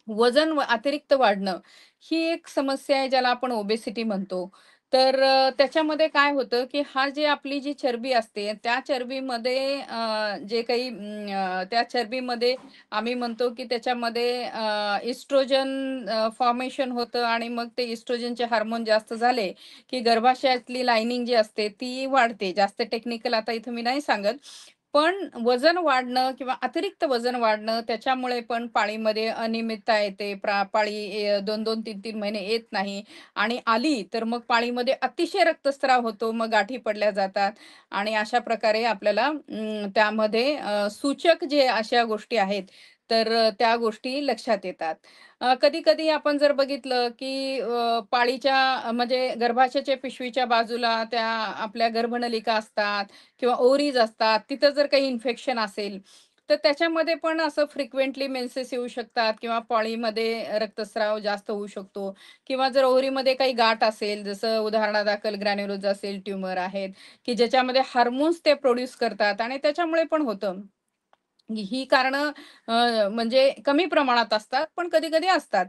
अतिरिक्त वाढणं, ही एक समस्या आहे ज्याला आपण ओबेसिटी म्हणतो. तर त्याच्यामध्ये काय होतं, की जी आपली जी चरबी असते, त्या चरबीमध्ये जे काही त्या चरबीमध्ये आम्ही म्हणतो, की त्याच्यामध्ये इस्ट्रोजन फॉर्मेशन होतं आणि मग ते इस्ट्रोजनचे हार्मोन जास्त झाले, की गर्भाशयातली लायनिंग जी असते ती वाढते. जास्त टेक्निकल आता इथं मी नाही सांगत. पण वजन वाढणं किंवा अतिरिक्त वजन वाढणं त्याच्यामुळे पण पाळीमध्ये अनियमितता येते. पाळी 2-2, 3-3 महिने येत नाही आणि आली तर मग पाळीमध्ये अतिशय रक्तस्राव होतो. मग गाठी पडल्या जातात आणि अशा प्रकारे आपल्याला त्यामध्ये सूचक जे अशा गोष्टी आहेत, तर त्या गोष्टी लक्षात येतात. कधी-कधी आपण जर बघितलं, की म्हणजे गर्भाशयाच्या पिशवीच्या बाजूला त्या आपल्या गर्भनलिका असतात किंवा ओव्हरीज असतात, तिथं जर काही इन्फेक्शन असेल, तर त्याच्यामध्ये पण असं फ्रिक्वेंटली मेन्सेस येऊ शकतात किंवा पाळीमध्ये रक्तस्राव जास्त होऊ शकतो किंवा जर ओव्हरीमध्ये काही गाठ असेल, जसं उदाहरणादाखल ग्रॅन्युलोज असेल, ट्यूमर आहेत, की ज्याच्यामध्ये हार्मोन्स ते प्रोड्यूस करतात आणि त्याच्यामुळे पण होतं. ही कारणं म्हणजे कमी प्रमाणात असतात, पण कधी-कधी असतात.